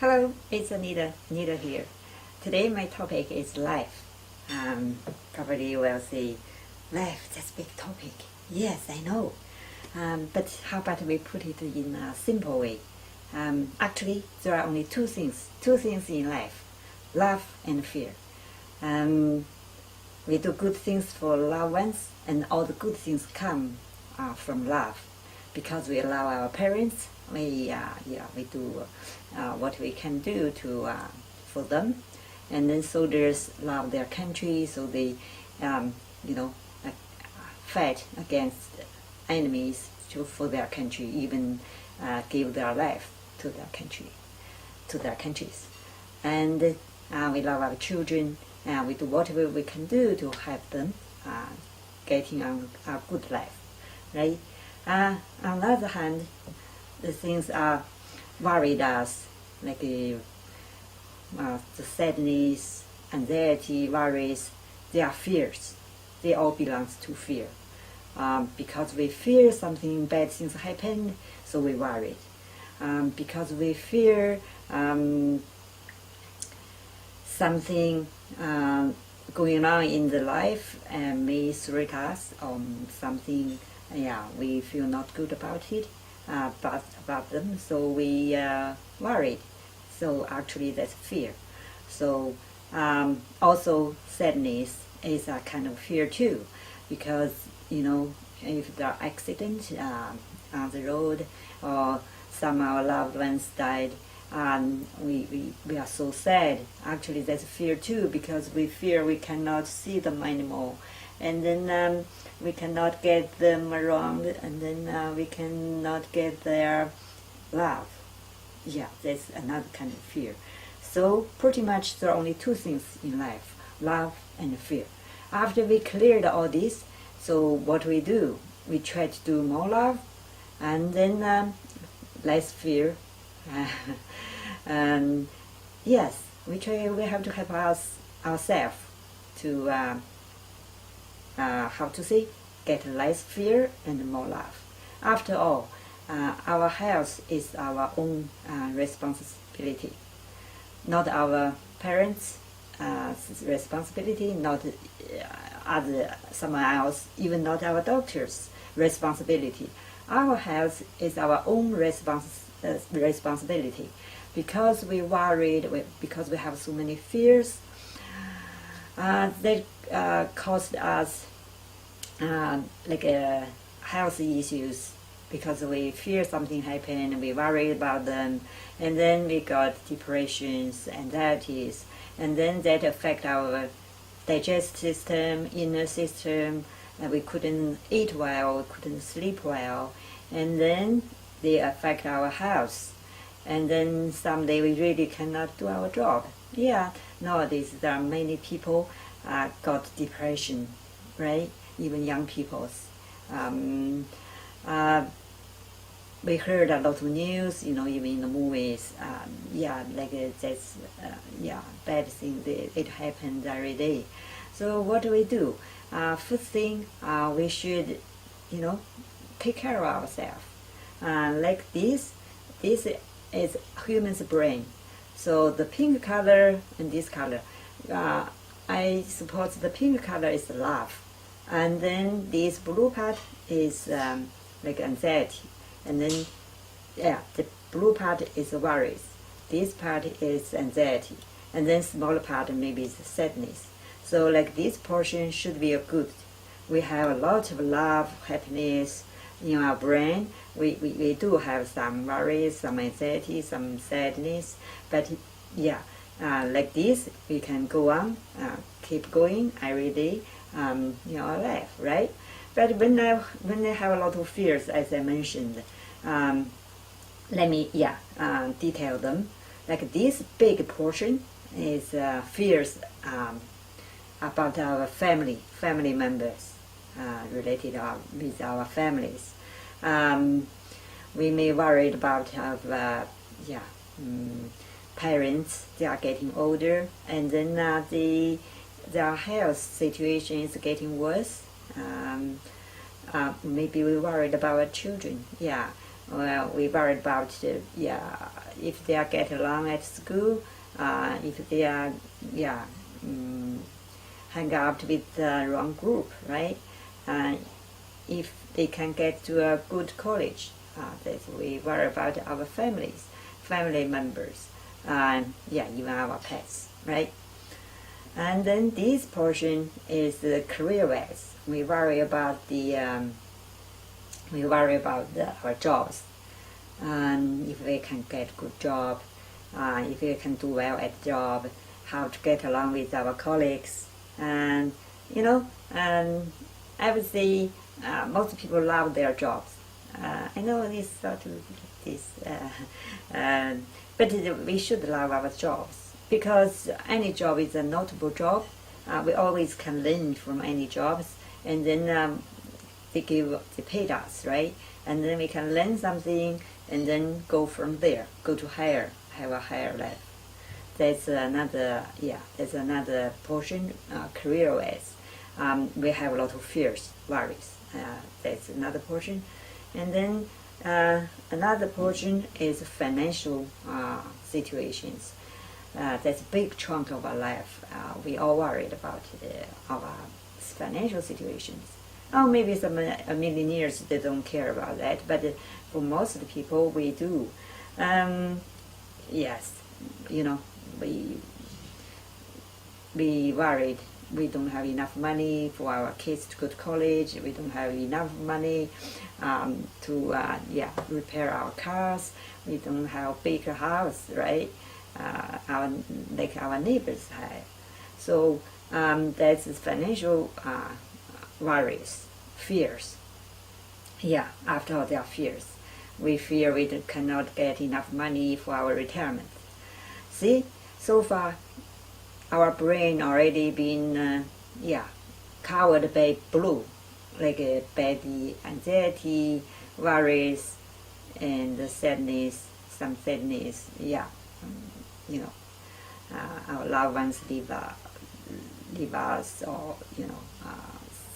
Hello, it's Anita here. Today my topic is life. Probably you will say, life, that's a big topic. Yes, I know. But how about we put it in a simple way? Actually, there are only two things in life, love and fear. We do good things for loved ones, and all the good things come from love, because we allow our parents. We do what we can do to for them, and then soldiers love their country, so they you know uh, fight against enemies for their country, even give their life to their country, to their countries. And we love our children, and we do whatever we can do to help them getting on a good life, right? On the other hand, the things are worried us, like the sadness, anxiety, worries. They are fears. They all belong to fear. Because we fear something bad things happen, so we worry. Because we fear something going on in the life and may threat us, or something, we feel not good about it, about them, so we worried. So actually that's fear. So also sadness is a kind of fear too, because if there are accident on the road, or some of our loved ones died, we are so sad. Actually that's fear too, because we fear we cannot see them anymore, and then we cannot get them around, and then we cannot get their love. Yeah, that's another kind of fear. So pretty much there are only two things in life, love and fear. After we cleared all this, so what we do, we try to do more love, and then less fear. And yes, we have to help ourselves to how to say, get less fear and more love. After all, our health is our own responsibility, not our parents' responsibility, not someone else, even not our doctor's responsibility. Our health is our own responsibility, because we worried, because we have so many fears that caused us health issues, because we fear something happen, we worry about them, and then we got depressions, anxieties, and then that affect our digestive system, inner system, and we couldn't eat well, we couldn't sleep well, and then they affect our health, and then someday we really cannot do our job. Yeah, nowadays there are many people got depression, right? Even young people. We heard a lot of news, even in the movies. That's bad thing. It happens every day. So what do we do? First thing, we should, take care of ourselves. Like this is human's brain. So the pink color and this color, I suppose the pink color is love, and then this blue part is like anxiety, and then the blue part is worries, this part is anxiety, and then smaller part maybe is sadness. So like this portion should be a good. We have a lot of love, happiness in our brain. We do have some worries, some anxiety, some sadness, but like this we can go on, keep going every day in our life, right? But when I have a lot of fears, as I mentioned, let me detail them. Like this big portion is fears about our family members, related with our families. We may worry about our parents. They are getting older, and then their health situation is getting worse. Maybe we worried about our children. Yeah, Well, we worry about if they are get along at school, if they are hang out with the wrong group, right? If they can get to a good college, that we worry about our family members, even our pets, right? And then this portion is the career-wise. We worry about our jobs, and if we can get good job, if we can do well at job, how to get along with our colleagues, and and I would say most people love their jobs. I know this sort of this, but we should love our jobs, because any job is a notable job. We always can learn from any jobs, and then they paid us, right? And then we can learn something, and then go from there, go to have a higher level. That's another portion, career-wise. We have a lot of fears, worries. That's another portion. And then another portion is financial situations. That's a big chunk of our life. We all worried about our financial situations. Oh, maybe some millionaires, they don't care about that, but for most of the people, we do. Yes, we worried. We don't have enough money for our kids to go to college. We don't have enough money to repair our cars. We don't have a bigger house, right? Like our neighbors have. So that's financial worries, fears. Yeah, after all, they are fears. We fear we cannot get enough money for our retirement. See, so far, our brain already been covered by blue, like by the anxiety, worries, and the sadness, some sadness. Our loved ones leave us, or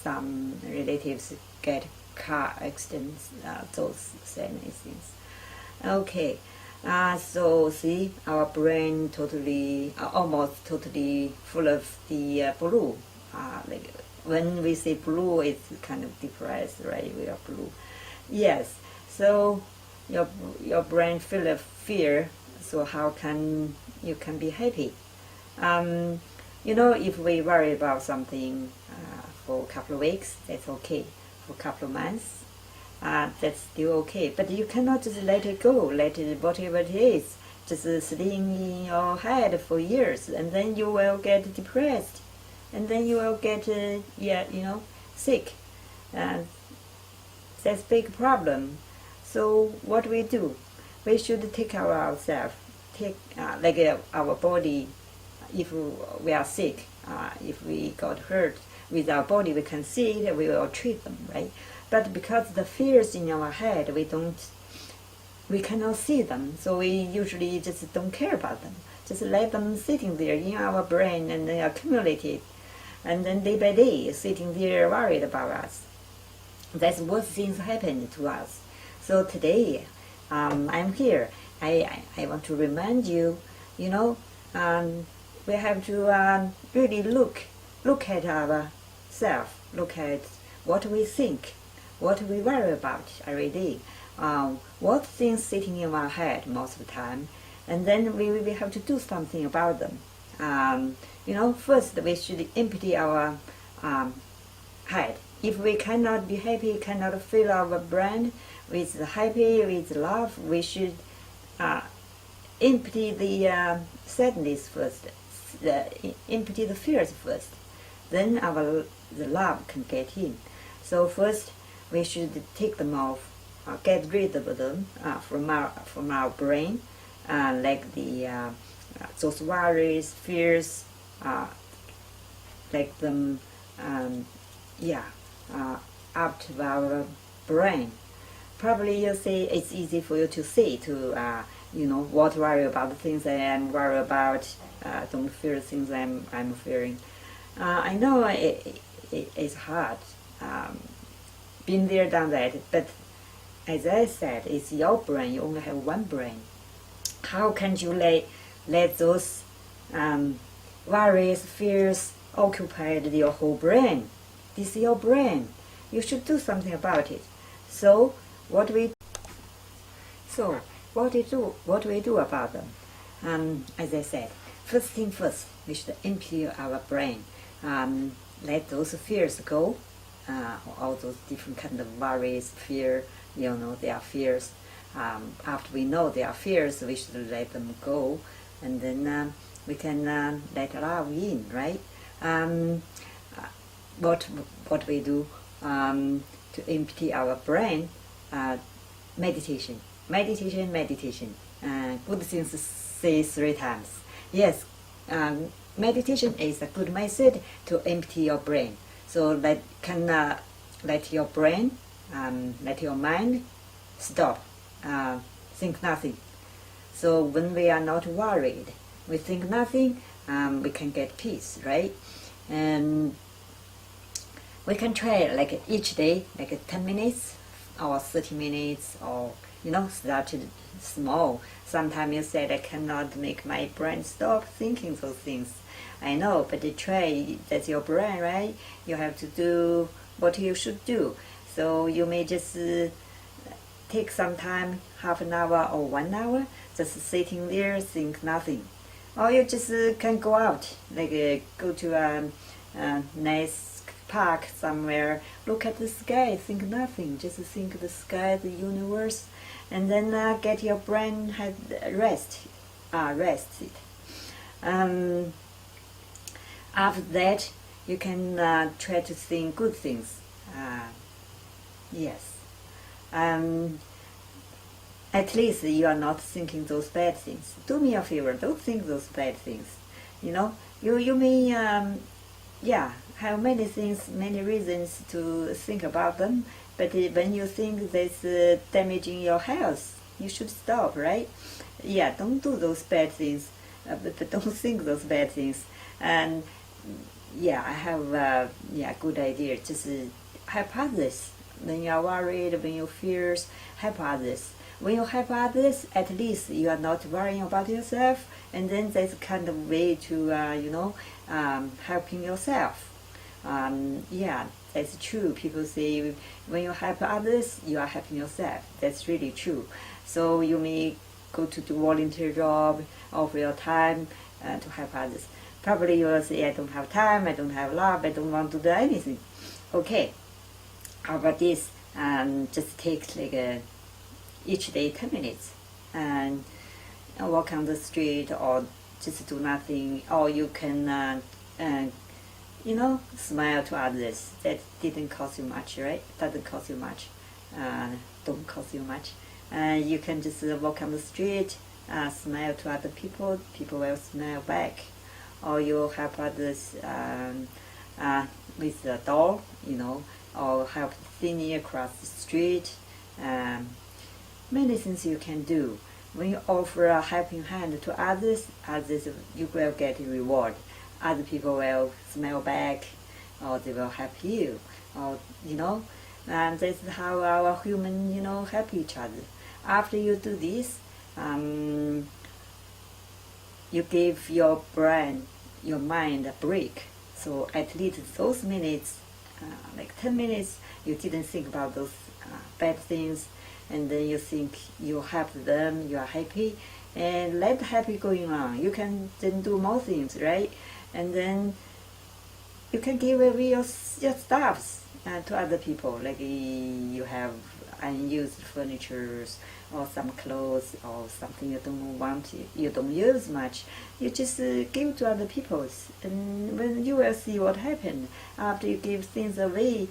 some relatives get car accidents. Those sadness things. Okay. So see, our brain almost totally full of the blue. Like when we say blue, it's kind of depressed, right? We are blue. Yes. So your brain full of fear. So how can you can be happy? If we worry about something for a couple of weeks, that's okay. For a couple of months, that's still okay. But you cannot just let it go, let it whatever it is, just sitting in your head for years, and then you will get depressed, and then you will get sick. That's a big problem. So what we do? We should take care of ourselves, our body. If we are sick, if we got hurt with our body, we can see it, we will treat them, right? But because the fears in our head, we cannot see them, so we usually just don't care about them. Just let them sitting there in our brain and they accumulate it, and then day by day sitting there worried about us. That's what things happen to us. So today, I'm here. I want to remind you, we have to really look at ourselves, look at what we think, what we worry about every day, what things sitting in our head most of the time, and then we have to do something about them. First we should empty our head. If we cannot be happy, cannot fill our brain with happy, with love, we should empty the sadness first, empty the fears first. Then the love can get in. So first, we should take them off, get rid of them from our brain, like those worries, fears, like them, out of our brain. Probably you say it's easy for you to say what worry about the things I am worried about, don't fear the things I'm fearing. I know it's hard. Been there, done that, but as I said, it's your brain. You only have one brain. How can you let those worries, fears occupy your whole brain? This is your brain. You should do something about it. So what we do about them? As I said, first thing first, we should empty our brain. Let those fears go. All those different kind of worries, fear, they are fears. After we know they are fears, we should let them go, and then we can let love in, right? What we do to empty our brain? Meditation. Good things say 3 times. Yes, meditation is a good method to empty your brain. So let your brain, let your mind stop, think nothing. So when we are not worried, we think nothing, we can get peace, right? And we can try like each day, like 10 minutes or 30 minutes, or start small. Sometimes you said I cannot make my brain stop thinking those things. I know, but you try. That's your brain, right? You have to do what you should do. So you may just take some time, half an hour or 1 hour, just sitting there, think nothing. Or you just can go out, like go to a nice park somewhere, look at the sky, think nothing, just think the sky, the universe, and then get your brain rested. After that, you can try to think good things. Yes. At least you are not thinking those bad things. Do me a favor, don't think those bad things. You may have many things, many reasons to think about them, but when you think that's damaging your health, you should stop, right? Yeah, don't do those bad things, but don't think those bad things. And I have a good idea. Just help others. When you are worried, when you fears, help others. When you help others, at least you are not worrying about yourself, and then that's kind of way to helping yourself. That's true. People say when you help others, you are helping yourself. That's really true. So you may go to do volunteer job, offer your time to help others. Probably you will say, I don't have time, I don't have love, I don't want to do anything. Okay, how about this? Just take like each day 10 minutes and walk on the street, or just do nothing, or you can smile to others. That didn't cost you much, right? Doesn't cost you much. Don't cost you much. You can just walk on the street, smile to other people. People will smile back. Or you help others with the door, or help the senior across the street. Many things you can do. When you offer a helping hand to others, you will get a reward. Other people will smile back, or they will help you, or and that's how our human help each other. After you do this, you give your brain, your mind a break. So at least those minutes, like 10 minutes, you didn't think about those bad things, and then you think you help them, you are happy, and let happy going on. You can then do more things, right? And then you can give away your stuffs to other people, like you have unused furniture or some clothes or something you don't use much. You just give to other people, and when you will see what happened after you give things away.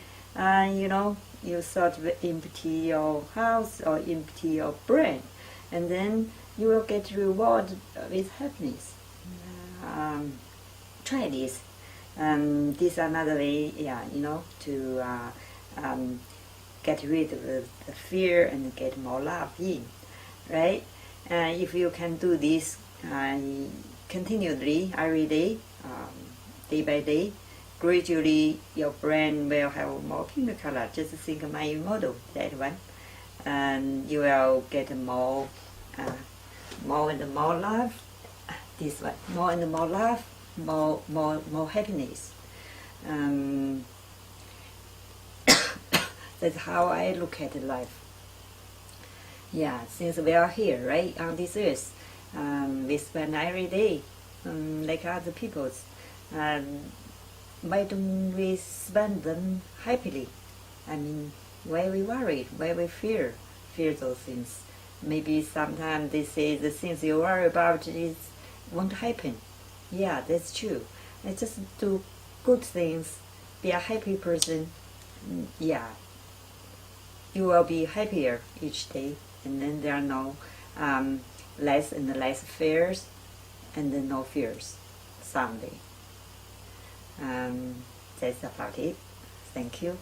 You sort of empty your house or empty your brain, and then you will get reward with happiness. Try this. This is another way, to get rid of the fear and get more love in, right? If you can do this continually, every day, day by day, gradually your brain will have more pink color. Just think of my model, that one. and you will get more and more love. This one, more and more love, more happiness. That's how I look at life. Yeah, since we are here, right, on this earth, we spend every day like other people's. Why don't we spend them happily? I mean, why we worry, why we fear those things? Maybe sometimes they say the things you worry about won't happen. Yeah, that's true. I just do good things, be a happy person. Yeah, you will be happier each day, and then there are no less and less fears, and then no fears someday. That's about it. Thank you.